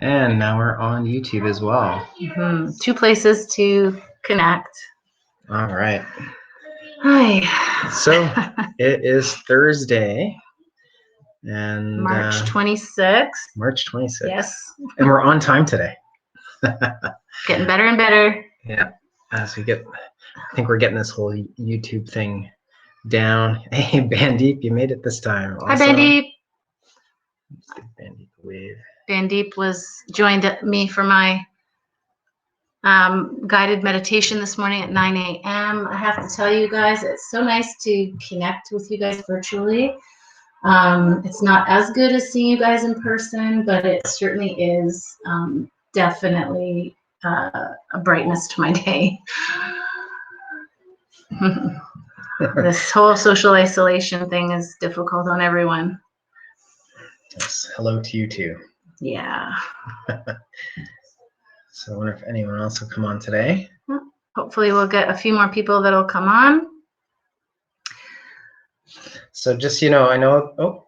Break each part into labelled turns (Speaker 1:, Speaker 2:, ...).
Speaker 1: And now we're on YouTube as well.
Speaker 2: Mm-hmm. 2 places to connect.
Speaker 1: All right.
Speaker 2: Hi.
Speaker 1: So it is Thursday. And
Speaker 2: March 26th.
Speaker 1: March 26th.
Speaker 2: Yes.
Speaker 1: And we're on time today.
Speaker 2: Getting better and better.
Speaker 1: Yeah. As we get, I think we're getting this whole YouTube thing down. Hey, Bandeep, you made it this time.
Speaker 2: Hi, Bandeep.
Speaker 1: Let's give Bandeep a wave.
Speaker 2: Bandeep joined me for my guided meditation this morning at 9 a.m. I have to tell you guys, it's so nice to connect with you guys virtually. It's not as good as seeing you guys in person, but it certainly is definitely a brightness to my day. This whole social isolation thing is difficult on everyone.
Speaker 1: Yes. Hello to you too.
Speaker 2: Yeah.
Speaker 1: So I wonder if anyone else will come on today.
Speaker 2: Hopefully we'll get a few more people that'll come on.
Speaker 1: So just, I know, oh,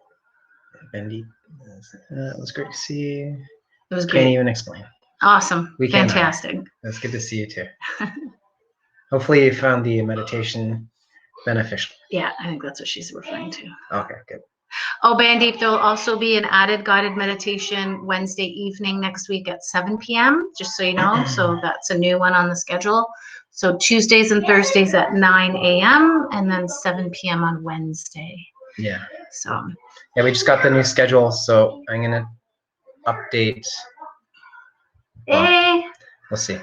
Speaker 1: Bendy, it was great to see you.
Speaker 2: It was great.
Speaker 1: Can't even explain.
Speaker 2: Awesome. Fantastic.
Speaker 1: It's good to see you too. Hopefully you found the meditation beneficial.
Speaker 2: Yeah, I think that's what she's referring to.
Speaker 1: Okay, good.
Speaker 2: Oh, Bandeep, there'll also be an added guided meditation Wednesday evening next week at 7 p.m., just so you know. So that's a new one on the schedule. So Tuesdays and Thursdays at 9 a.m. and then 7 p.m. on Wednesday.
Speaker 1: Yeah.
Speaker 2: So.
Speaker 1: Yeah, we just got the new schedule, so I'm going to update.
Speaker 2: Hey.
Speaker 1: We'll see.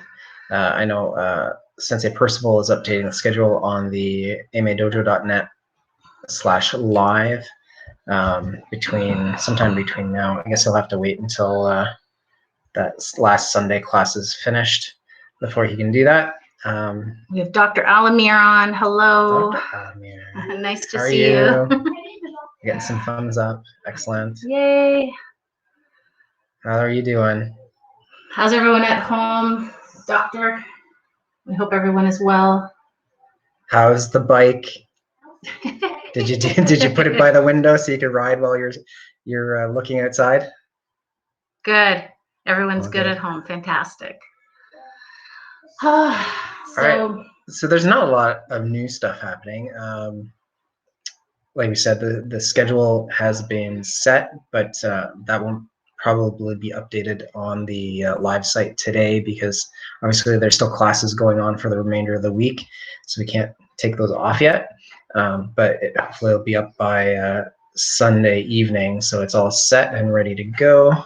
Speaker 1: I know Sensei Percival is updating the schedule on the amadojo.net/live sometime between now. I guess I'll have to wait until that last Sunday class is finished before he can do that.
Speaker 2: We have Dr. Alamir on. Hello.
Speaker 1: Dr. Alamir.
Speaker 2: Nice to see you.
Speaker 1: Getting some thumbs up. Excellent.
Speaker 2: Yay.
Speaker 1: How are you doing?
Speaker 2: How's everyone at home? Doctor, we hope everyone is well.
Speaker 1: How's the bike? Did you put it by the window so you could ride while you're looking outside?
Speaker 2: Good. Everyone's good at home. Fantastic. All
Speaker 1: right. So there's not a lot of new stuff happening. Like we said, the schedule has been set, but that won't probably be updated on the live site today because obviously there's still classes going on for the remainder of the week, so we can't take those off yet. But hopefully it'll be up by Sunday evening, so it's all set and ready to go.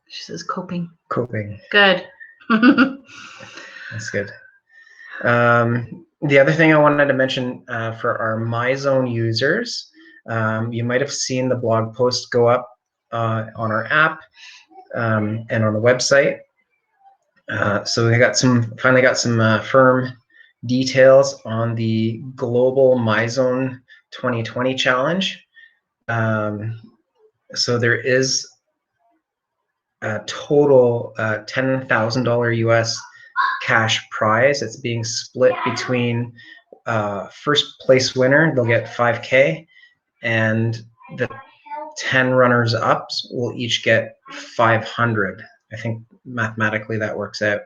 Speaker 2: She says coping.
Speaker 1: Coping.
Speaker 2: Good.
Speaker 1: That's good. The other thing I wanted to mention for our MyZone users, you might have seen the blog post go up on our app and on the website. So we finally got some firm details on the global MyZone 2020 challenge. So there is a total $10,000 US cash prize. It's being split between first place winner, they'll get 5K, and the 10 runners up will each get 500. I think mathematically that works out.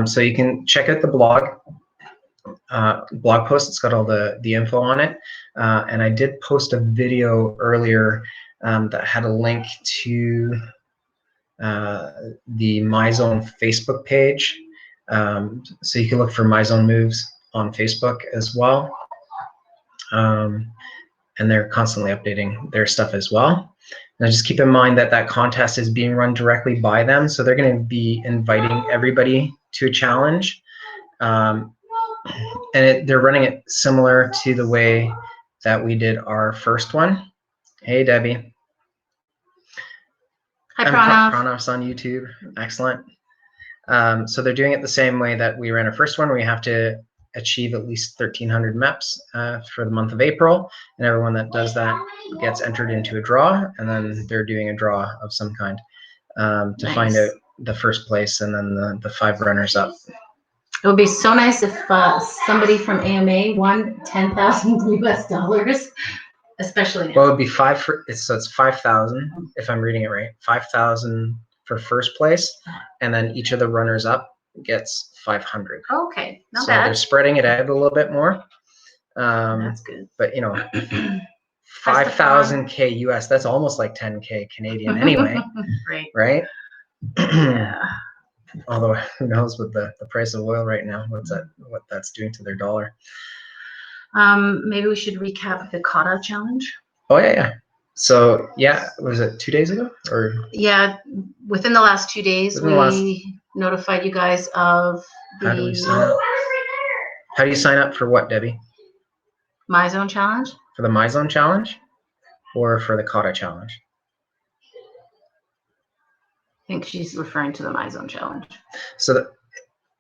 Speaker 1: So you can check out the blog post. It's got all the info on it. And I did post a video earlier that had a link to the MyZone Facebook page. So you can look for MyZone Moves on Facebook as well. And they're constantly updating their stuff as well. Now just keep in mind that contest is being run directly by them, so they're going to be inviting everybody to a challenge. And they're running it similar to the way that we did our first one. Hey, Debbie.
Speaker 2: Hi, Pranav.
Speaker 1: Pranav's on YouTube. Excellent. So they're doing it the same way that we ran our first one, where you have to achieve at least 1,300 MEPs for the month of April, and everyone that does that gets entered into a draw, and then they're doing a draw of some kind to find out the first place and then the 5 runners up.
Speaker 2: It would be so nice if somebody from AMA won $10,000 US. especially now.
Speaker 1: Well, it would be so it's 5,000 if I'm reading it right. 5,000 for first place, and then each of the runners up gets 500.
Speaker 2: Okay, not
Speaker 1: so they're
Speaker 2: bad.
Speaker 1: spreading it out a little bit more.
Speaker 2: That's good.
Speaker 1: But 5,000 K US, that's almost like 10K Canadian anyway, right?
Speaker 2: Yeah.
Speaker 1: Although who knows with the price of oil right now, what that's doing to their dollar.
Speaker 2: Maybe we should recap the kata challenge.
Speaker 1: Oh yeah. So yeah, was it 2 days ago or?
Speaker 2: Yeah, within the last 2 days, we notified you guys of the.
Speaker 1: How do we sign up? How do you sign up for what, Debbie?
Speaker 2: My Zone Challenge?
Speaker 1: For the My Zone Challenge or for the kata challenge?
Speaker 2: I think she's referring to the My Zone Challenge.
Speaker 1: So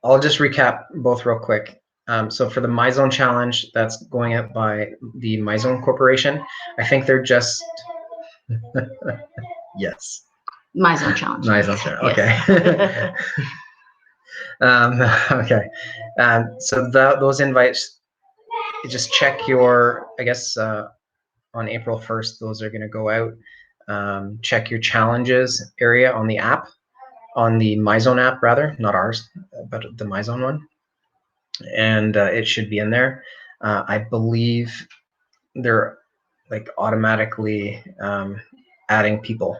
Speaker 1: I'll just recap both real quick. So for the My Zone Challenge, that's going out by the My Zone Corporation. I think they're just yes.
Speaker 2: My Zone Challenge.
Speaker 1: My Zone Challenge. Okay. Okay. So those invites, you just check your. I guess on April 1st, those are going to go out. Check your challenges area on the app, on the My Zone app rather, not ours, but the My Zone one. And it should be in there. I believe they're like automatically adding people.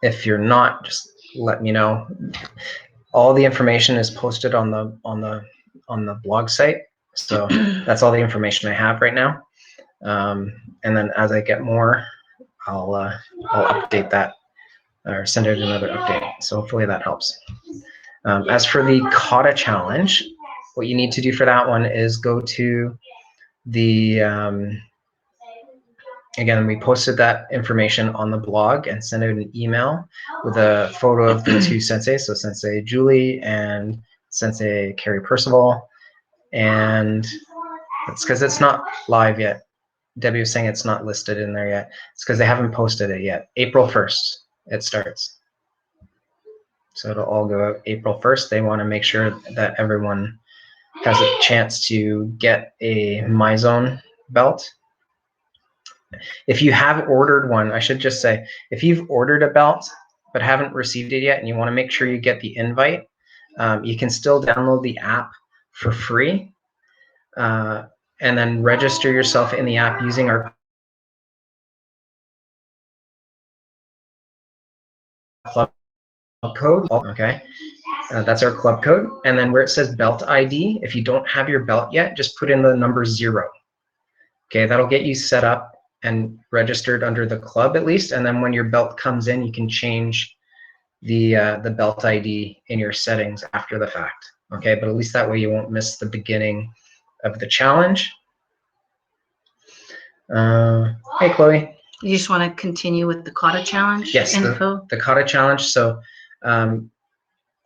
Speaker 1: If you're not, just let me know. All the information is posted on the blog site, so that's all the information I have right now. And then as I get more, I'll update that or send out another update. So hopefully that helps. As for the kata challenge, what you need to do for that one is go to the, again, we posted that information on the blog and send out an email with a photo of the two senseis, so Sensei Julie and Sensei Carrie Percival. And it's because it's not live yet. Debbie was saying it's not listed in there yet. It's because they haven't posted it yet. April 1st, it starts. So it'll all go out April 1st. They want to make sure that everyone has a chance to get a My Zone belt. If you have ordered one, I should just say, if you've ordered a belt but haven't received it yet and you want to make sure you get the invite, you can still download the app for free and then register yourself in the app using our club code. Okay, that's our club code. And then where it says belt ID, if you don't have your belt yet, just put in the number 0. Okay, that'll get you set up and registered under the club at least. And then when your belt comes in, you can change the belt ID in your settings after the fact. Okay, but at least that way you won't miss the beginning of the challenge. Hey, Chloe.
Speaker 2: You just want to continue with the kata challenge
Speaker 1: info? The kata challenge. So on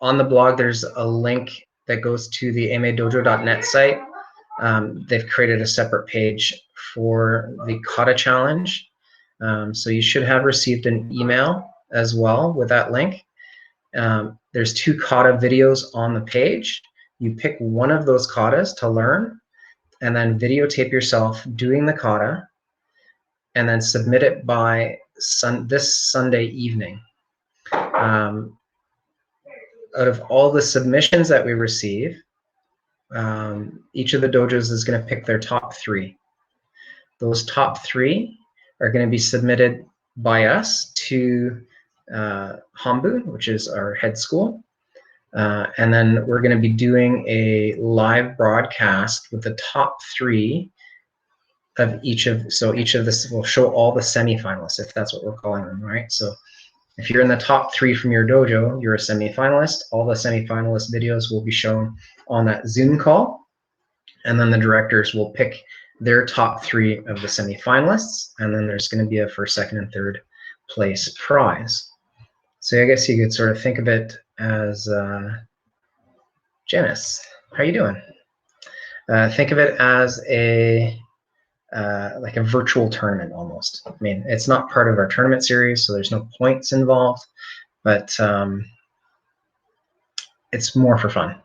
Speaker 1: the blog, there's a link that goes to the amedojo.net site. They've created a separate page for the kata challenge. So you should have received an email as well with that link. There's 2 kata videos on the page. You pick one of those katas to learn and then videotape yourself doing the kata and then submit it by this Sunday evening. Out of all the submissions that we receive, each of the dojos is going to pick their top 3. Those top 3 are going to be submitted by us to Hambu, which is our head school. And then we're going to be doing a live broadcast with the top 3 of each of, so each of this will show all the semifinalists, if that's what we're calling them, right? So if you're in the top 3 from your dojo, you're a semifinalist. All the semifinalist videos will be shown on that Zoom call. And then the directors will pick their top 3 of the semifinalists. And then there's going to be a first, second, and third place prize. So I guess you could sort of think of it as, Janice, how are you doing? Think of it as a, like a virtual tournament almost. I mean, it's not part of our tournament series, so there's no points involved, but it's more for fun.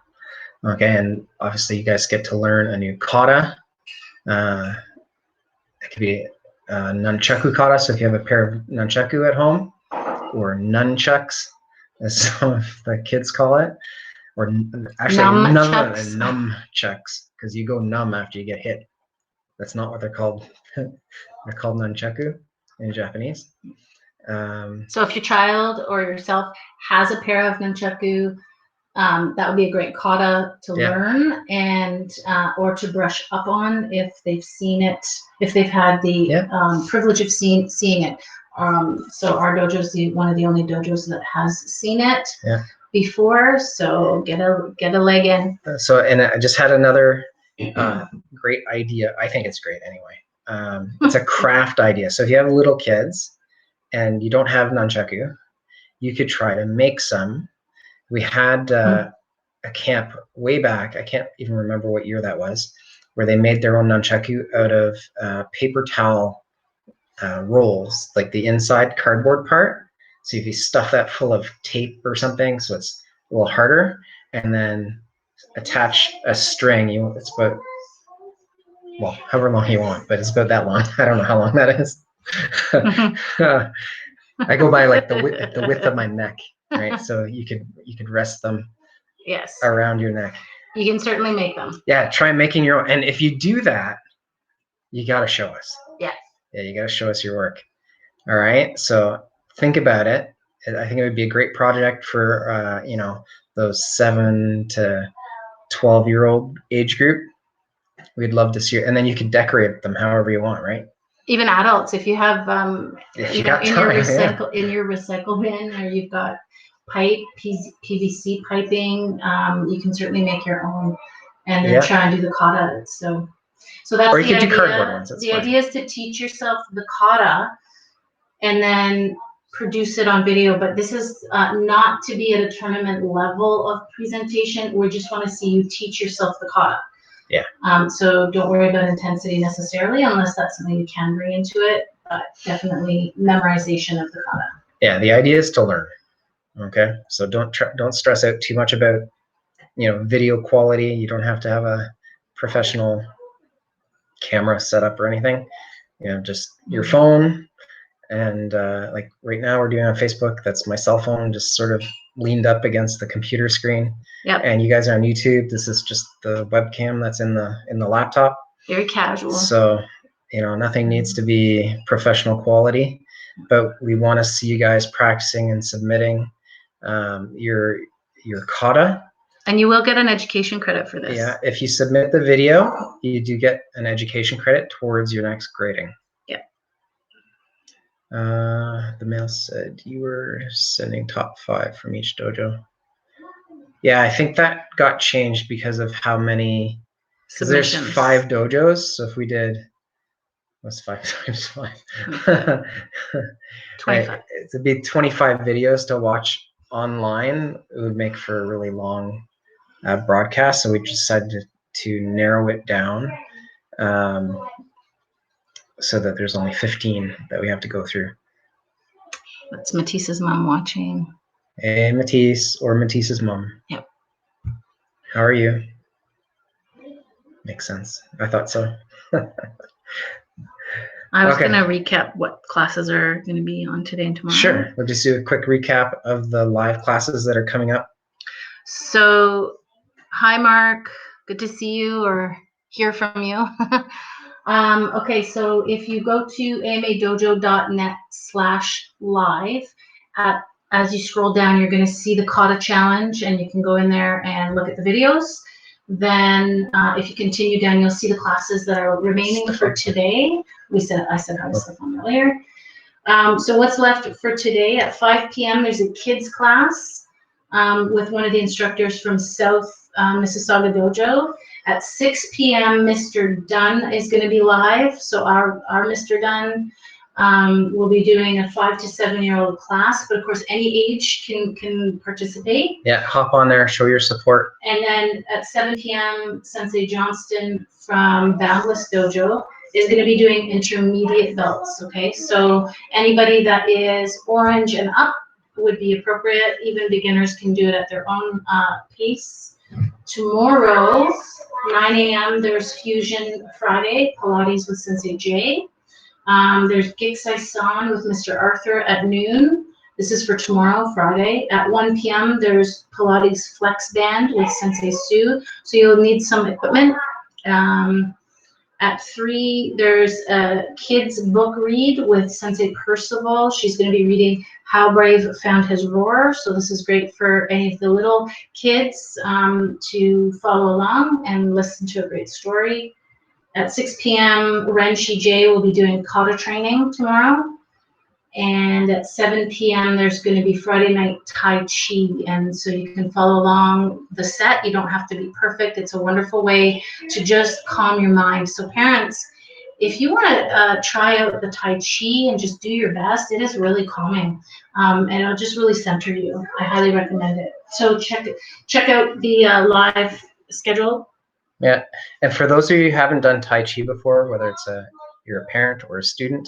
Speaker 1: Okay, and obviously you guys get to learn a new kata. could be nunchaku kata. So if you have a pair of nunchaku at home, or nunchucks, as some of the kids call it, or actually nunchucks, because you go numb after you get hit. That's not what they're called. They're called nunchaku in Japanese.
Speaker 2: So if your child or yourself has a pair of nunchaku, that would be a great kata to learn and or to brush up on if they've seen it, if they've had the privilege of seeing it. So our dojo is one of the only dojos that has seen it before. So get a leg in.
Speaker 1: So, and I just had another great idea. I think it's great anyway. It's a craft idea. So if you have little kids and you don't have nunchaku, you could try to make some. We had a camp way back, I can't even remember what year that was, where they made their own nunchaku out of paper towel rolls, like the inside cardboard part. So if you stuff that full of tape or something, so it's a little harder, and then attach a string, it's about, well, however long you want, but it's about that long. I don't know how long that is. I go by like the width of my neck, right? So you could rest them around your neck.
Speaker 2: You can certainly make them.
Speaker 1: Yeah, try making your own. And if you do that, you got to show us.
Speaker 2: Yeah,
Speaker 1: you got to show us your work. All right, so think about it. I think it would be a great project for those 7 to 12-year-old age group. We'd love to see it, and then you could decorate them however you want, right?
Speaker 2: Even adults, if you have
Speaker 1: if you got time,
Speaker 2: in your recycle bin, or you've got PVC piping, you can certainly make your own and then try and do the kata. So that's
Speaker 1: or you
Speaker 2: the
Speaker 1: could
Speaker 2: idea.
Speaker 1: Do cardboard ones. That's
Speaker 2: the
Speaker 1: fine.
Speaker 2: idea is to teach yourself the kata and then produce it on video. But this is not to be at a tournament level of presentation. We just want to see you teach yourself the kata.
Speaker 1: Yeah.
Speaker 2: So don't worry about intensity necessarily, unless that's something you can bring into it. But definitely memorization of the kata.
Speaker 1: Yeah, the idea is to learn. Okay, so don't stress out too much about video quality. You don't have to have a professional camera set up or anything. Just your phone. And like right now we're doing on Facebook. That's my cell phone, just sort of leaned up against the computer screen.
Speaker 2: Yep.
Speaker 1: And you guys are on YouTube. This is just the webcam that's in the laptop.
Speaker 2: Very casual.
Speaker 1: So nothing needs to be professional quality, but we want to see you guys practicing and submitting your kata.
Speaker 2: And you will get an education credit for this.
Speaker 1: Yeah, if you submit the video, you do get an education credit towards your next grading. The mail said you were sending top 5 from each dojo. Yeah, I think that got changed because of how many. Because there's 5 dojos, so if we did, what's 5 times 5?
Speaker 2: 25.
Speaker 1: Right, it'd be 25 videos to watch online. It would make for a really long broadcast, so we decided to narrow it down. So that there's only 15 that we have to go through.
Speaker 2: That's Matisse's mom watching.
Speaker 1: Hey, Matisse, or Matisse's mom.
Speaker 2: Yep.
Speaker 1: How are you? Makes sense. I thought so.
Speaker 2: I was going to recap what classes are going to be on today and tomorrow.
Speaker 1: Sure. We'll just do a quick recap of the live classes that are coming up.
Speaker 2: So, hi, Mark. Good to see you or hear from you. Okay, so if you go to amadojo.net/live, as you scroll down, you're going to see the kata challenge, and you can go in there and look at the videos. Then if you continue down, you'll see the classes that are remaining for today. I said hi to Stefan earlier. So what's left for today? At 5 p.m. there's a kids class with one of the instructors from South Mississauga Dojo. At 6 p.m. Mr. Dunn is going to be live. So our Mr. Dunn will be doing a 5 to 7-year-old class, but of course any age can participate.
Speaker 1: Yeah, hop on there, show your support.
Speaker 2: And then at 7 p.m. Sensei Johnston from Boundless Dojo is going to be doing intermediate belts. Okay, so anybody that is orange and up would be appropriate. Even beginners can do it at their own pace. Tomorrow, 9 a.m. there's Fusion Friday, Pilates with Sensei Jay. There's Gig Saison with Mr. Arthur at noon. This is for tomorrow, Friday. At 1 p.m., there's Pilates Flex Band with Sensei Sue. So you'll need some equipment. At 3, there's a kids book read with Sensei Percival. She's going to be reading How Brave Found His Roar. So this is great for any of the little kids to follow along and listen to a great story. At 6 p.m., Ren Shi J will be doing kata training tomorrow. And at 7 p.m., there's going to be Friday night Tai Chi. And so you can follow along the set. You don't have to be perfect. It's a wonderful way to just calm your mind. So parents, if you want to try out the Tai Chi and just do your best, it is really calming. And it'll just really center you. I highly recommend it. So check out the live schedule.
Speaker 1: Yeah, and for those of you who haven't done Tai Chi before, whether it's you're a parent or a student,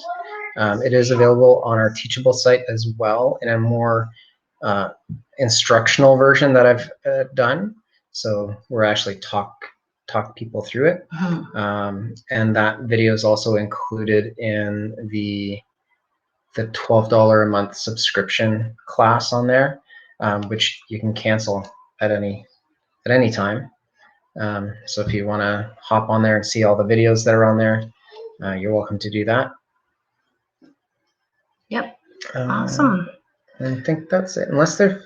Speaker 1: it is available on our Teachable site as well in a more instructional version that I've done. So we're actually talk people through it, and that video is also included in the $12 a month subscription class on there, which you can cancel at any time. So if you want to hop on there and see all the videos that are on there, you're welcome to do that.
Speaker 2: Yep. Awesome.
Speaker 1: I think that's it. Unless they're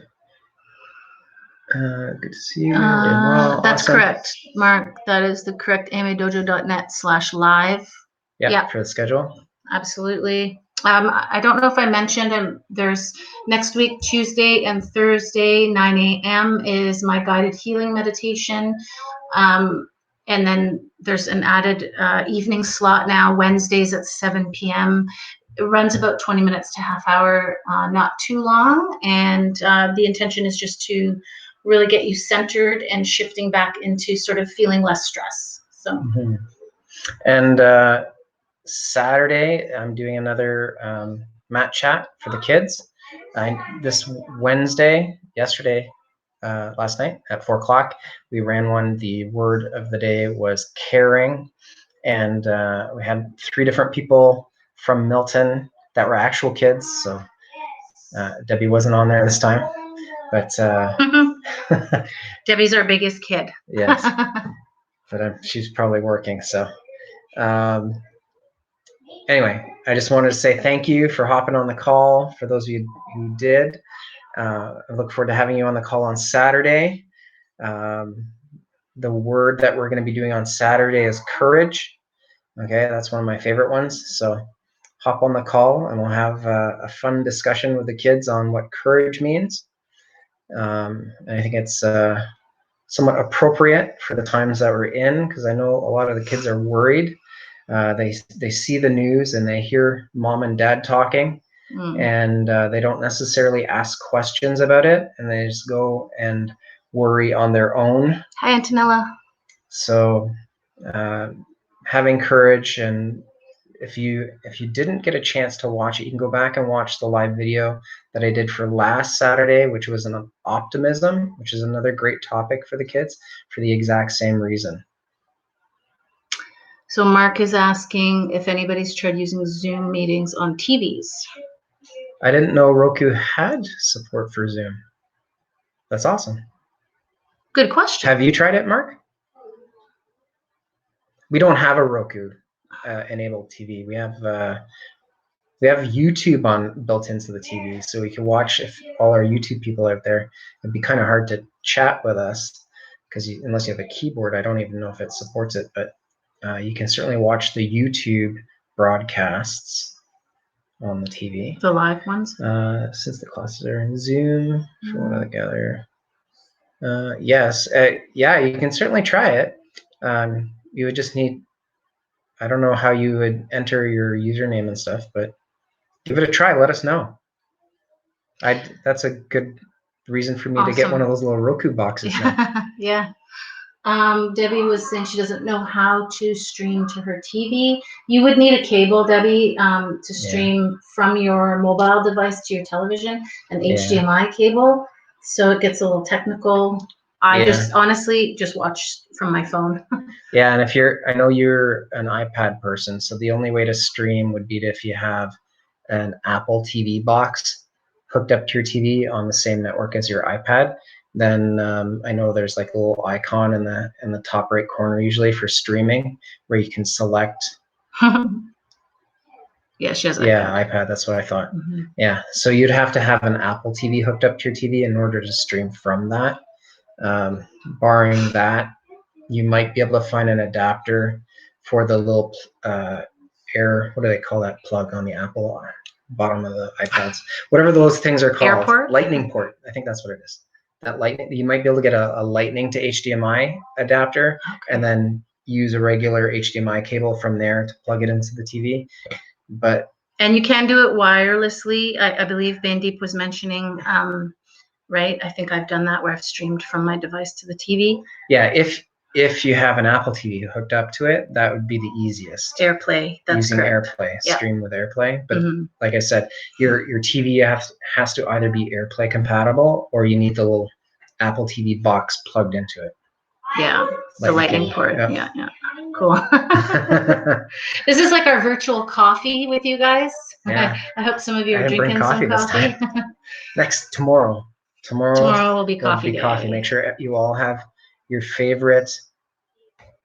Speaker 1: good to see you. Well,
Speaker 2: that's
Speaker 1: awesome.
Speaker 2: correct, Mark. That is the correct amadojo.net/live.
Speaker 1: Yeah, for the schedule.
Speaker 2: Absolutely. I don't know if I mentioned, there's next week, Tuesday and Thursday, 9 a.m. is my guided healing meditation. And then there's an added evening slot now, Wednesdays at 7 p.m. It runs about 20 minutes to half hour, not too long. And the intention is just to really get you centered and shifting back into sort of feeling less stress. So.
Speaker 1: And Saturday, I'm doing another mat chat for the kids. This Wednesday, last night at 4 o'clock, we ran one. The word of the day was caring. And we had 3 different people from Milton that were actual kids. So Debbie wasn't on there this time, but
Speaker 2: Debbie's our biggest kid.
Speaker 1: Yes, but she's probably working. So anyway, I just wanted to say thank you for hopping on the call. For those of you who did, I look forward to having you on the call on Saturday. The word that we're going to be doing on Saturday is courage. Okay, that's one of my favorite ones. So hop on the call and we'll have a fun discussion with the kids on what courage means. And I think it's somewhat appropriate for the times that we're in, because I know a lot of the kids are worried. They see the news and they hear mom and dad talking, and they don't necessarily ask questions about it, and they just go and worry on their own.
Speaker 2: Hi, Antonella.
Speaker 1: So having courage, and if you didn't get a chance to watch it, you can go back and watch the live video that I did for last Saturday, which was an optimism, which is another great topic for the kids for the exact same reason.
Speaker 2: So Mark is asking if anybody's tried using Zoom meetings on TVs.
Speaker 1: I didn't know Roku had support for Zoom. That's awesome.
Speaker 2: Good question.
Speaker 1: Have you tried it, Mark? We don't have a Roku enabled TV. We have YouTube built into the TV, so we can watch. If all our YouTube people out there, it'd be kind of hard to chat with us because unless you have a keyboard, I don't even know if it supports it. But you can certainly watch the YouTube broadcasts on the TV.
Speaker 2: The live ones.
Speaker 1: Since the classes are in Zoom, from what I gather. Yes, yeah, you can certainly try it. You would just need, I don't know how you would enter your username and stuff, but give it a try. Let us know. That's a good reason for me to get one of those little Roku boxes now.
Speaker 2: Yeah. Debbie was saying she doesn't know how to stream to her TV. You would need a cable, Debbie, to stream from your mobile device to your television, an HDMI cable. So it gets a little technical. I just honestly just watch from my phone.
Speaker 1: Yeah, and if I know you're an iPad person, so the only way to stream would be if you have an Apple TV box hooked up to your TV on the same network as your iPad. Then I know there's like a little icon in the top right corner usually for streaming where you can select.
Speaker 2: Yeah, she has iPad.
Speaker 1: Yeah, iPad. That's what I thought. Yeah, so you'd have to have an Apple TV hooked up to your TV in order to stream from that. Barring that, you might be able to find an adapter for the little what do they call that plug on the Apple bottom of the iPads? Whatever those things are called.
Speaker 2: Airport?
Speaker 1: Lightning port. I think that's what it is. That lightning. You might be able to get a lightning to HDMI adapter, and then use a regular HDMI cable from there to plug it into the TV.
Speaker 2: And you can do it wirelessly. I believe Bandeep was mentioning, right? I think I've done that where I've streamed from my device to the TV.
Speaker 1: Yeah, if you have an Apple TV hooked up to it, that would be the easiest.
Speaker 2: AirPlay, that's
Speaker 1: using
Speaker 2: correct.
Speaker 1: AirPlay, stream with AirPlay. But
Speaker 2: Mm-hmm.
Speaker 1: like I said, your TV has to either be AirPlay compatible or you need the little Apple TV box plugged into it.
Speaker 2: Yeah, the lightning port.
Speaker 1: Yep.
Speaker 2: Yeah, yeah. Cool. This is like our virtual coffee with you guys.
Speaker 1: Yeah.
Speaker 2: I hope some of you are drinking some coffee.
Speaker 1: Tomorrow
Speaker 2: will be coffee day.
Speaker 1: Make sure you all have your favorite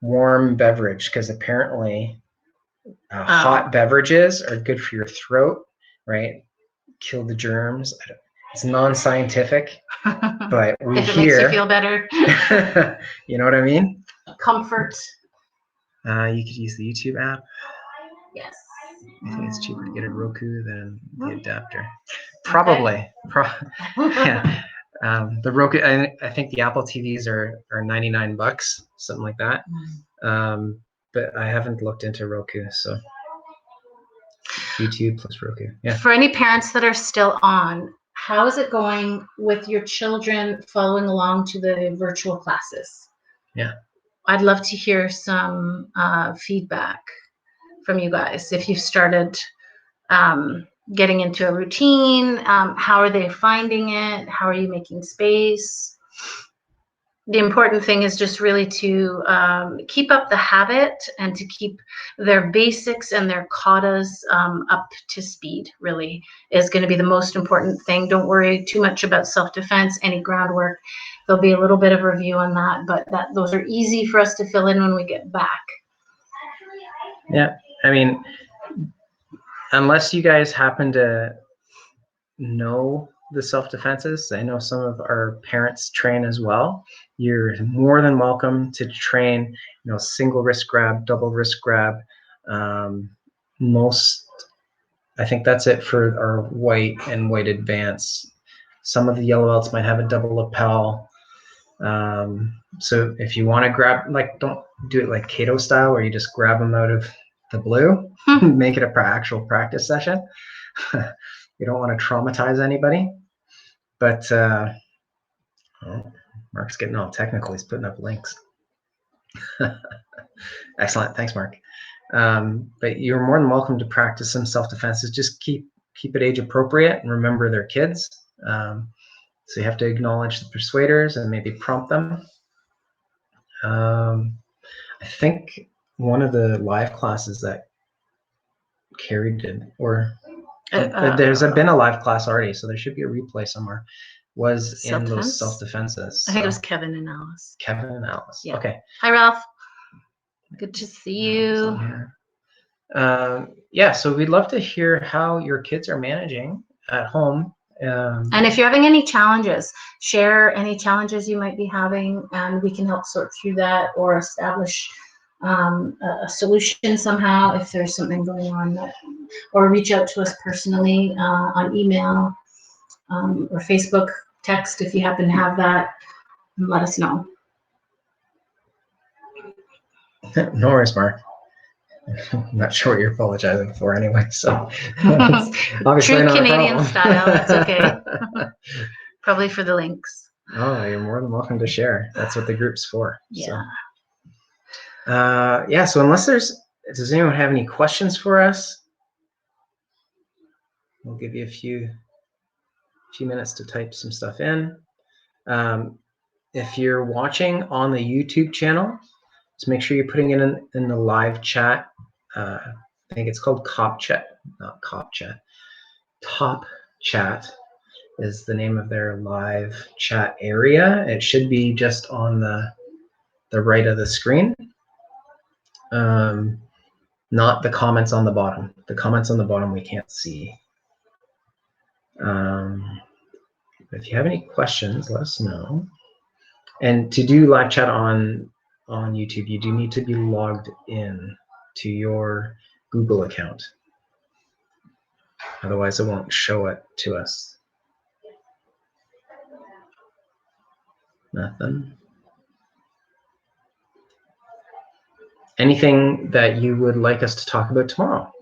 Speaker 1: warm beverage, because apparently hot beverages are good for your throat, right? Kill the germs. It's non-scientific, but we
Speaker 2: if it makes you feel better.
Speaker 1: You know what I mean?
Speaker 2: Comfort.
Speaker 1: You could use the YouTube app.
Speaker 2: Yes.
Speaker 1: I think it's cheaper to get a Roku than the adapter. Probably. Okay. Yeah. The Roku. I think the Apple TVs are $99, something like that. But I haven't looked into Roku, so YouTube plus Roku. Yeah.
Speaker 2: For any parents that are still on, how is it going with your children following along to the virtual classes?
Speaker 1: Yeah.
Speaker 2: I'd love to hear some feedback from you guys. If you've started getting into a routine, how are they finding it? How are you making space? The important thing is just really to keep up the habit and to keep their basics and their katas up to speed, really, is going to be the most important thing. Don't worry too much about self-defense, any groundwork. There'll be a little bit of review on that, but those are easy for us to fill in when we get back.
Speaker 1: Yeah, I mean, unless you guys happen to know the self-defenses, I know some of our parents train as well. You're more than welcome to train, single wrist grab, double wrist grab. I think that's it for our white and white advanced. Some of the yellow belts might have a double lapel. So if you want to grab, don't do it like Kato style where you just grab them out of the blue, make it a actual practice session. You don't want to traumatize anybody. But Mark's getting all technical. He's putting up links. Excellent. Thanks, Mark. But you're more than welcome to practice some self-defenses. Just keep it age appropriate and remember they're kids. So you have to acknowledge the persuaders and maybe prompt them. I think one of the live classes that Carrie did, or there's been a live class already, so there should be a replay somewhere, was in those self-defenses.
Speaker 2: I think it was Kevin and Alice.
Speaker 1: Kevin and Alice. Yeah. Okay.
Speaker 2: Hi, Ralph. Good to see you.
Speaker 1: Yeah, so we'd love to hear how your kids are managing at home.
Speaker 2: And if you're having any challenges, share any challenges you might be having, and we can help sort through that or establish a solution somehow if there's something going on, or reach out to us personally on email or Facebook text if you happen to have that, and let us know.
Speaker 1: No worries, Mark. I'm not sure what you're apologizing for anyway, so obviously
Speaker 2: True
Speaker 1: not
Speaker 2: Canadian
Speaker 1: a
Speaker 2: style, that's okay. Probably for the links.
Speaker 1: Oh, you're more than welcome to share. That's what the group's for.
Speaker 2: Yeah.
Speaker 1: So, so does anyone have any questions for us? We'll give you a few minutes to type some stuff in. if you're watching on the YouTube channel, just make sure you're putting it in the live chat. I think it's called Cop Chat, not Cop Chat. Top Chat is the name of their live chat area. It should be just on the right of the screen. Not the comments on the bottom. The comments on the bottom we can't see. If you have any questions, let us know. And to do live chat on YouTube, you do need to be logged in to your Google account. Otherwise, it won't show it to us. Nothing. Anything that you would like us to talk about tomorrow?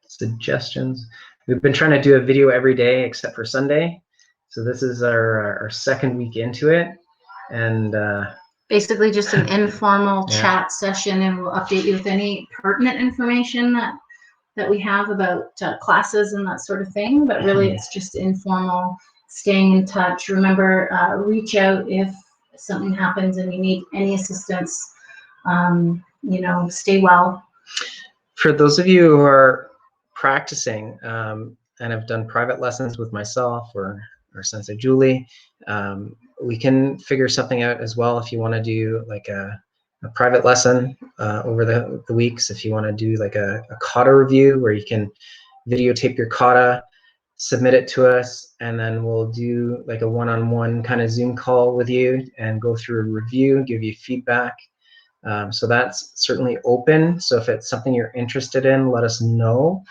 Speaker 1: Suggestions? We've been trying to do a video every day except for Sunday. So this is our second week into it. And
Speaker 2: basically just an informal chat session, and we'll update you with any pertinent information that we have about classes and that sort of thing. But really, it's just informal, staying in touch. Remember, reach out if something happens and you need any assistance. Stay well.
Speaker 1: For those of you who are practicing and have done private lessons with myself or Sensei Julie, we can figure something out as well if you want to do like a private lesson over the weeks. If you want to do like a kata review where you can videotape your kata, submit it to us, and then we'll do like a one-on-one kind of Zoom call with you and go through a review, give you feedback. So that's certainly open. So if it's something you're interested in, let us know.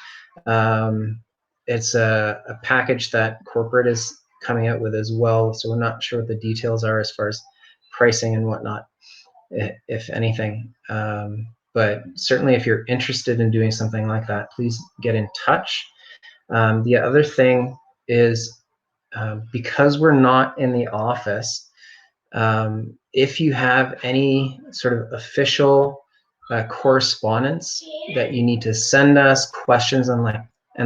Speaker 1: It's a package that corporate is coming out with as well. So we're not sure what the details are as far as pricing and whatnot, if anything. But certainly if you're interested in doing something like that, please get in touch. The other thing is because we're not in the office, if you have any sort of official correspondence that you need to send us, questions and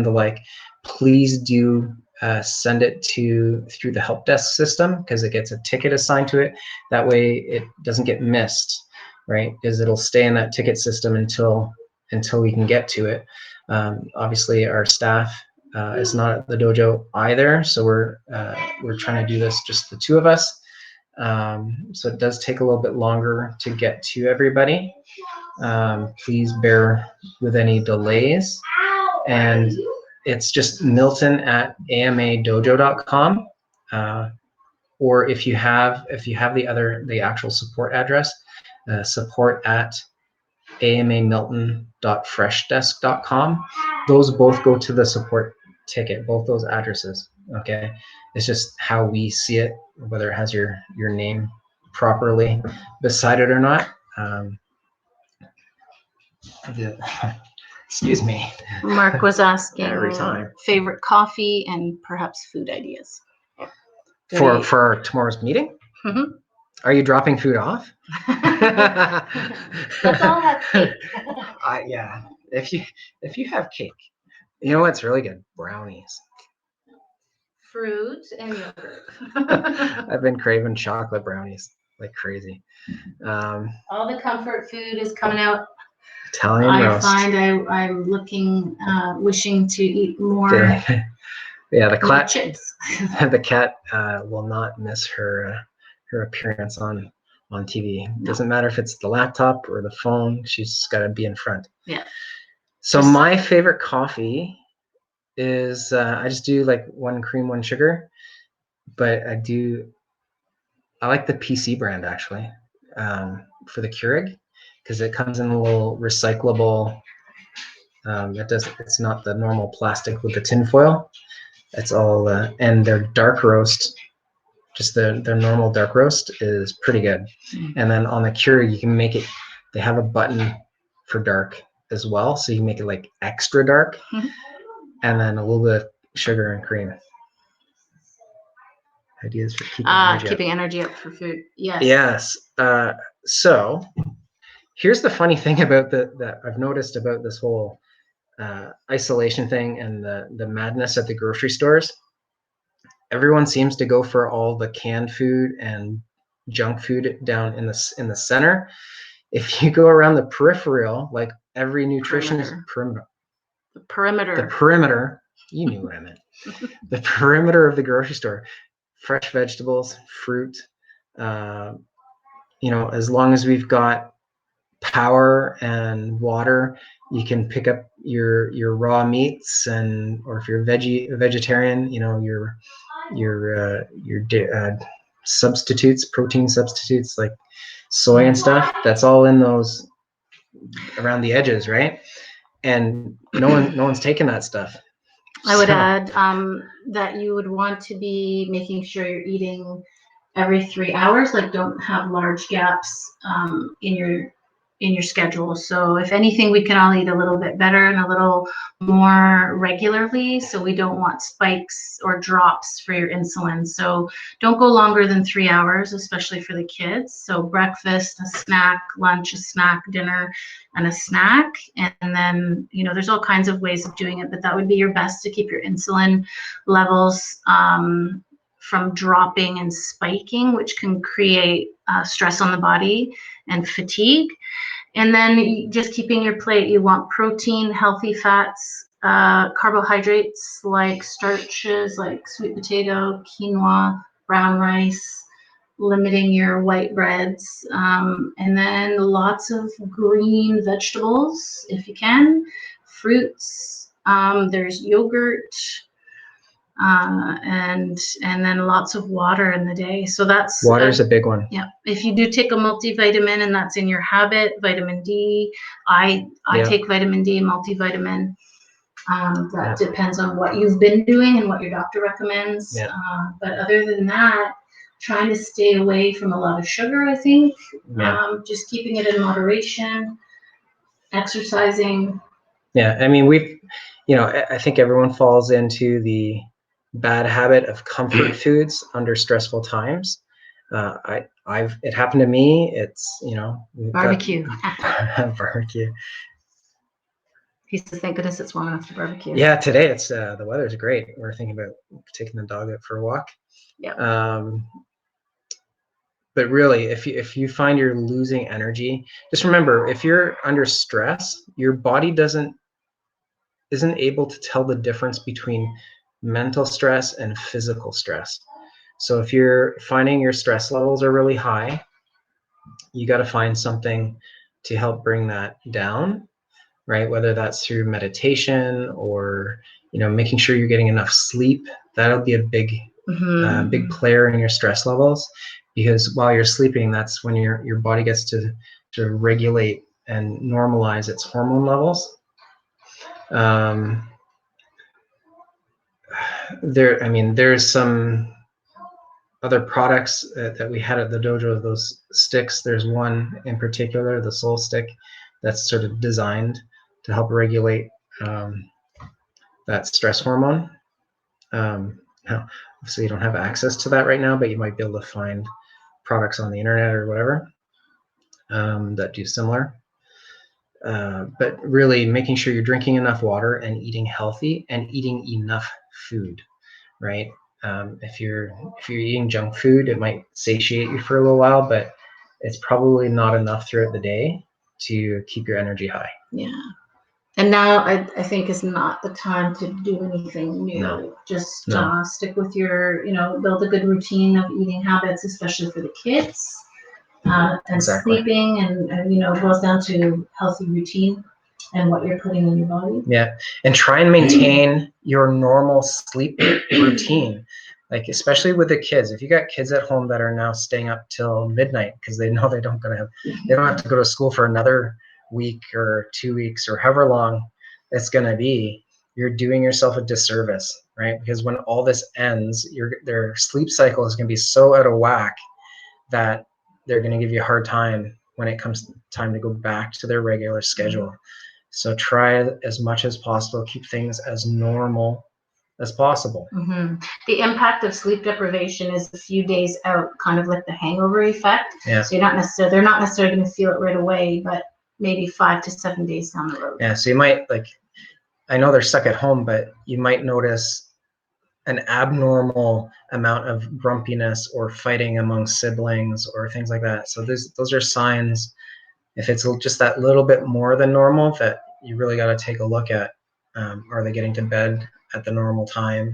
Speaker 1: the like, please do send it through the help desk system, because it gets a ticket assigned to it. That way it doesn't get missed, right? Because it'll stay in that ticket system until we can get to it. Obviously our staff is not at the dojo either, so we're trying to do this just the two of us. So it does take a little bit longer to get to everybody. Please bear with any delays. And it's just Milton at amadojo.com. Or if you have the actual support address, support at amamilton.freshdesk.com. Those both go to the support ticket, both those addresses. Okay, it's just how we see it, whether it has your name properly beside it or not. Excuse me.
Speaker 2: Mark was asking
Speaker 1: every time.
Speaker 2: Favorite coffee and perhaps food ideas
Speaker 1: for tomorrow's meeting.
Speaker 2: Mm-hmm.
Speaker 1: Are you dropping food off?
Speaker 2: Let's all have cake.
Speaker 1: Yeah, if you have cake, you know what's really good? Brownies.
Speaker 2: Fruit and yogurt.
Speaker 1: I've been craving chocolate brownies like crazy.
Speaker 2: All the comfort food is coming out.
Speaker 1: Italian roast.
Speaker 2: I find I'm looking, wishing to eat more.
Speaker 1: Yeah, the cat.
Speaker 2: Chips.
Speaker 1: The cat will not miss her appearance on TV. No. Doesn't matter if it's the laptop or the phone. She's got to be in front.
Speaker 2: Yeah.
Speaker 1: So my favorite coffee is I just do like 1 cream, 1 sugar, but I like the PC brand actually for the Keurig, because it comes in a little recyclable. It's not the normal plastic with the tin foil. It's all and their dark roast, just their normal dark roast is pretty good. And then on the Keurig you can make it. They have a button for dark as well, so you can make it like extra dark. Mm-hmm. And then a little bit of sugar and cream. Ideas for keeping
Speaker 2: energy up for food. Yes.
Speaker 1: Yes. So here's the funny thing about that I've noticed about this whole isolation thing and the madness at the grocery stores. everyone seems to go for all the canned food and junk food down in the center. If you go around the peripheral, like every nutritionist
Speaker 2: Perimeter.
Speaker 1: the perimeter, you knew what I meant. The perimeter of the grocery store, fresh vegetables, fruit, as long as we've got power and water, you can pick up your raw meats, or if you're vegetarian, your substitutes, protein substitutes like soy and stuff. That's all in those around the edges, right? And no one's taking that stuff.
Speaker 2: I would add that you would want to be making sure you're eating every 3 hours. Like, don't have large gaps in your schedule. So if anything, we can all eat a little bit better and a little more regularly, so we don't want spikes or drops for your insulin. So don't go longer than 3 hours, especially for the kids. So breakfast, a snack, lunch, a snack, dinner, and a snack. And then, there's all kinds of ways of doing it, but that would be your best to keep your insulin levels from dropping and spiking, which can create stress on the body and fatigue. And then just keeping your plate, you want protein, healthy fats, carbohydrates like starches like sweet potato, quinoa, brown rice, limiting your white breads, and then lots of green vegetables if you can, fruits, there's yogurt, and then lots of water in the day. So that's
Speaker 1: water is a big one.
Speaker 2: Yeah, if you do take a multivitamin and that's in your habit, vitamin D, I take vitamin D, multivitamin. That depends on what you've been doing and what your doctor recommends. But other than that, trying to stay away from a lot of sugar, I think. Just keeping it in moderation, exercising. Yeah,
Speaker 1: I mean, I think everyone falls into the bad habit of comfort foods under stressful times. It happened to me. It's
Speaker 2: barbecue.
Speaker 1: Barbecue.
Speaker 2: He says, "Thank goodness it's warm enough to barbecue."
Speaker 1: Yeah, today it's the weather's great. We're thinking about taking the dog out for a walk.
Speaker 2: Yeah.
Speaker 1: But really, if you find you're losing energy, just remember, if you're under stress, your body isn't able to tell the difference between mental stress and physical stress. So if you're finding your stress levels are really high, you got to find something to help bring that down, right? Whether that's through meditation or making sure you're getting enough sleep. That'll be a big player in your stress levels, because while you're sleeping, that's when your body gets to regulate and normalize its hormone levels. There's some other products that we had at the dojo, those sticks. There's one in particular, the soul stick, that's sort of designed to help regulate that stress hormone. Now, obviously you don't have access to that right now, but you might be able to find products on the internet or whatever that do similar. But really making sure you're drinking enough water and eating healthy and eating enough food, right? If you're eating junk food, it might satiate you for a little while, but it's probably not enough throughout the day to keep your energy high.
Speaker 2: Yeah. And now I think is not the time to do anything new.
Speaker 1: No.
Speaker 2: Just stick with your, build a good routine of eating habits, especially for the kids, and
Speaker 1: Exactly.
Speaker 2: sleeping, and it boils down to healthy routine and what you're putting in your body.
Speaker 1: Yeah, and try and maintain your normal sleep routine. Like, especially with the kids, if you got kids at home that are now staying up till midnight because they know they don't have to go to school for another week or 2 weeks or however long it's going to be, you're doing yourself a disservice, right? Because when all this ends, their sleep cycle is going to be so out of whack that they're going to give you a hard time when it comes time to go back to their regular schedule. So try as much as possible, keep things as normal as possible.
Speaker 2: Mm-hmm. The impact of sleep deprivation is a few days out, kind of like the hangover effect.
Speaker 1: Yeah.
Speaker 2: So they're not necessarily going to feel it right away, but maybe 5 to 7 days down the road.
Speaker 1: Yeah. So you might, I know they're stuck at home, but you might notice an abnormal amount of grumpiness or fighting among siblings or things like that. So those are signs. If it's just that little bit more than normal, that you really got to take a look at. Are they getting to bed at the normal time,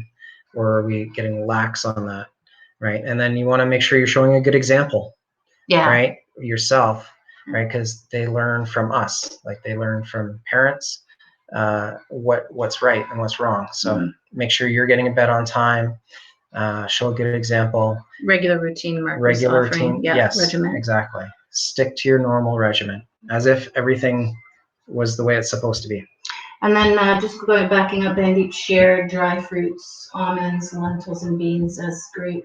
Speaker 1: or are we getting lax on that, right? And then you want to make sure you're showing a good example, right? Yourself, right? Because they learn from us, like they learn from parents, what's right and what's wrong. So make sure you're getting in bed on time. Show a good example.
Speaker 2: Regular routine, Mark.
Speaker 1: Regular routine, yes,
Speaker 2: regimen.
Speaker 1: exactly. Stick to your normal regimen, as if everything was the way it's supposed to be.
Speaker 2: And then just backing up, Andy shared dry fruits, almonds, lentils, and beans as great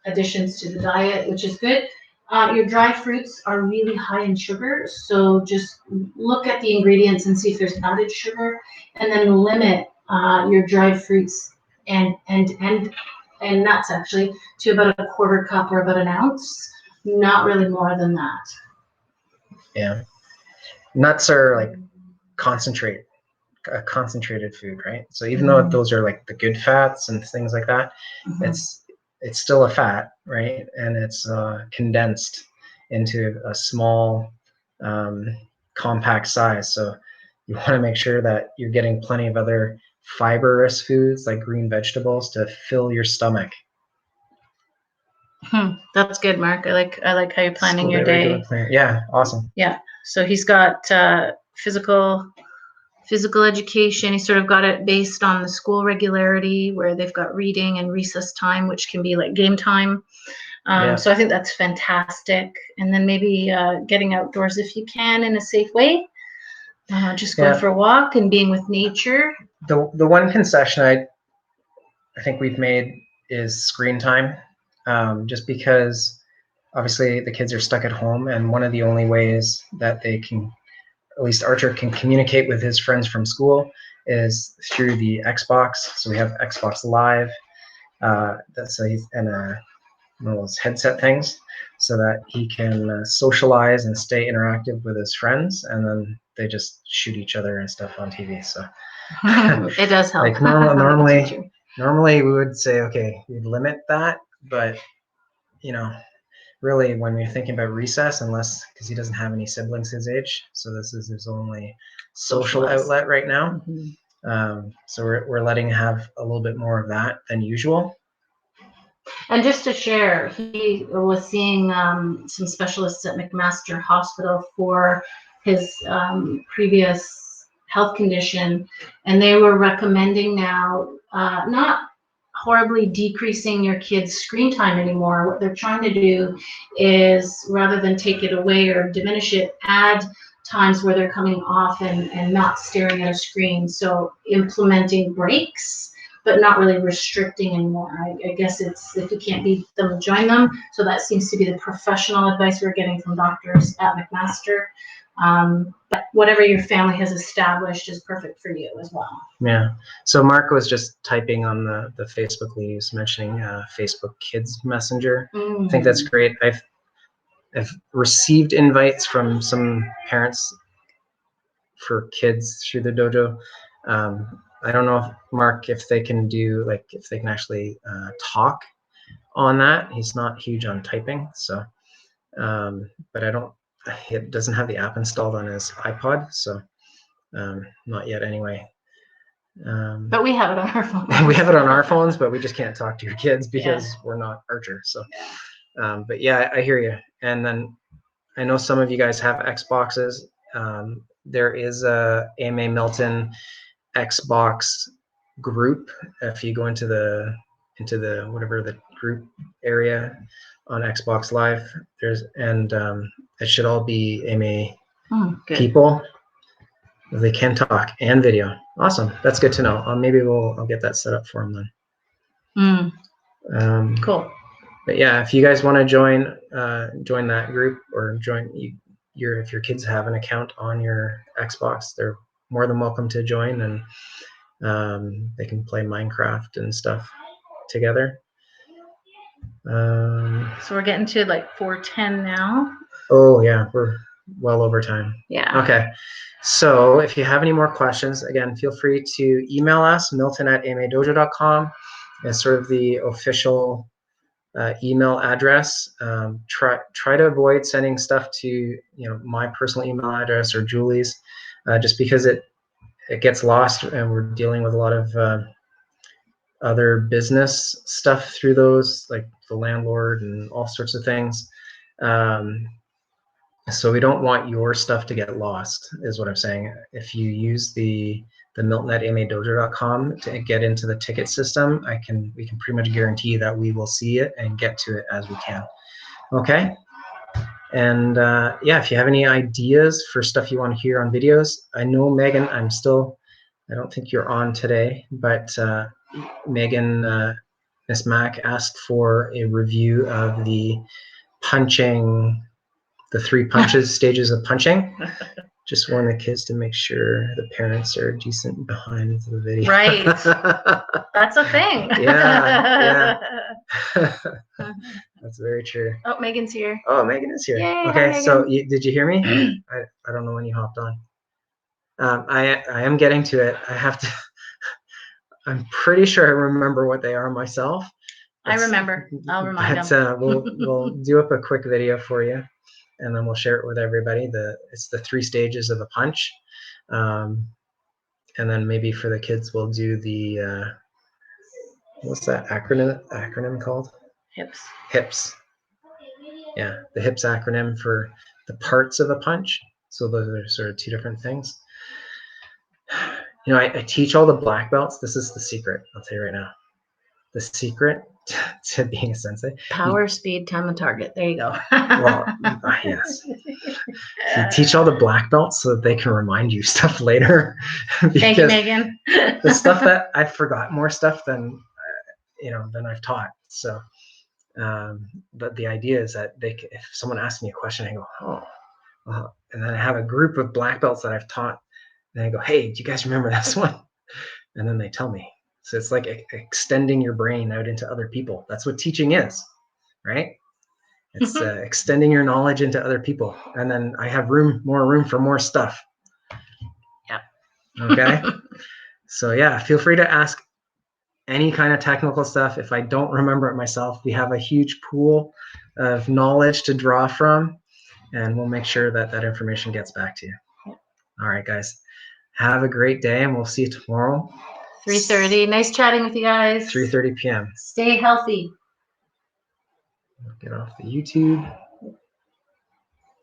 Speaker 2: additions to the diet, which is good. Your dry fruits are really high in sugar, so just look at the ingredients and see if there's added sugar, and then limit your dried fruits and nuts actually to about a quarter cup or about an ounce, not really more than that.
Speaker 1: Yeah, nuts are like concentrated food, right? So even though those are like the good fats and things like that, it's still a fat, right? And it's condensed into a small compact size. So you want to make sure that you're getting plenty of other fibrous foods like green vegetables to fill your stomach.
Speaker 2: That's good, Mark. I like how you're planning your day.
Speaker 1: Yeah, awesome.
Speaker 2: Yeah. So he's got physical education. He sort of got it based on the school regularity, where they've got reading and recess time, which can be like game time. So I think that's fantastic. And then maybe getting outdoors if you can in a safe way. Just going for a walk and being with nature.
Speaker 1: The one concession I think we've made is screen time, just because obviously the kids are stuck at home, and one of the only ways that they can, at least Archer can communicate with his friends from school, is through the Xbox. So we have Xbox Live, and one of those headset things, so that he can socialize and stay interactive with his friends, and then they just shoot each other and stuff on TV. So
Speaker 2: it does help.
Speaker 1: Like normally we would say, okay, we'd limit that, but really when we're thinking about recess, because he doesn't have any siblings his age, so this is his only social outlet right now. So we're letting him have a little bit more of that than usual.
Speaker 2: And just to share, he was seeing some specialists at McMaster Hospital for his previous health condition, and they were recommending now not horribly decreasing your kids' screen time anymore. What they're trying to do is, rather than take it away or diminish it, add times where they're coming off and not staring at a screen. So implementing breaks, but not really restricting anymore. I guess it's, if you can't beat them, join them. So that seems to be the professional advice we're getting from doctors at McMaster. But whatever your family has established is perfect for you as well.
Speaker 1: Yeah. So Mark was just typing on the Facebook leaves, mentioning Facebook Kids Messenger. I think that's great. I've received invites from some parents for kids through the dojo. I don't know if Mark, if they can actually talk on that. He's not huge on typing, so but it doesn't have the app installed on his iPod, so not yet anyway.
Speaker 2: But we have it on our phones.
Speaker 1: We have it on our phones, but we just can't talk to your kids because we're not Archer. So but yeah, I hear you. And then I know some of you guys have Xboxes. There is a AMA Milton Xbox group. If you go into the whatever the group area on Xbox Live, it should all be AMA people. They can talk and video. Awesome, that's good to know. Maybe I'll get that set up for them then.
Speaker 2: Cool.
Speaker 1: But yeah, if you guys want to join that group, or if your kids have an account on your Xbox, they're more than welcome to join, and they can play Minecraft and stuff together.
Speaker 2: So we're getting to like 4:10 now.
Speaker 1: Oh yeah, we're well over time.
Speaker 2: Yeah.
Speaker 1: Okay. So if you have any more questions, again, feel free to email us, milton@amadojo.com. is sort of the official email address. Try to avoid sending stuff to my personal email address or Julie's, just because it gets lost, and we're dealing with a lot of other business stuff through those, like the landlord and all sorts of things. So we don't want your stuff to get lost, is what I'm saying. If you use the Milton at amadojo.com to get into the ticket system, we can pretty much guarantee that we will see it and get to it as we can. Okay. And yeah, if you have any ideas for stuff you want to hear on videos, I know Megan, I don't think you're on today, but Megan, Miss Mac asked for a review of the 3 punches, stages of punching. Just want the kids to make sure the parents are decent behind the video.
Speaker 2: Right. That's a thing.
Speaker 1: Yeah. That's very true.
Speaker 2: Oh, Megan's here.
Speaker 1: Oh, Megan is here.
Speaker 2: Yay,
Speaker 1: okay,
Speaker 2: hi,
Speaker 1: so did you hear me? I don't know when you hopped on. I am getting to it. I have to. I'm pretty sure I remember what they are myself.
Speaker 2: I remember. I'll remind
Speaker 1: them. We'll do up a quick video for you, and then we'll share it with everybody. It's the 3 stages of a punch, and then maybe for the kids we'll do the what's that acronym called? Hips. Yeah, the hips acronym for the parts of a punch. So those are sort of 2 different things. I teach all the black belts. This is the secret. I'll tell you right now. The secret to being a sensei.
Speaker 2: Power, speed, time, and target. There you go.
Speaker 1: Well, yes. You teach all the black belts so that they can remind you stuff later.
Speaker 2: Thank you, Megan.
Speaker 1: The stuff that I forgot more stuff than I've taught. So, but the idea is that if someone asks me a question, I go, oh, and then I have a group of black belts that I've taught, and I go, hey, do you guys remember this one? And then they tell me. So it's like extending your brain out into other people. That's what teaching is, right? It's extending your knowledge into other people. And then I have more room for more stuff.
Speaker 2: Yeah.
Speaker 1: Okay. So yeah, feel free to ask any kind of technical stuff. If I don't remember it myself, we have a huge pool of knowledge to draw from, and we'll make sure that that information gets back to you. All right, guys. Have a great day, and we'll see you tomorrow.
Speaker 2: 3:30. Nice chatting with you guys.
Speaker 1: 3:30 p.m.
Speaker 2: Stay healthy.
Speaker 1: Get off the YouTube.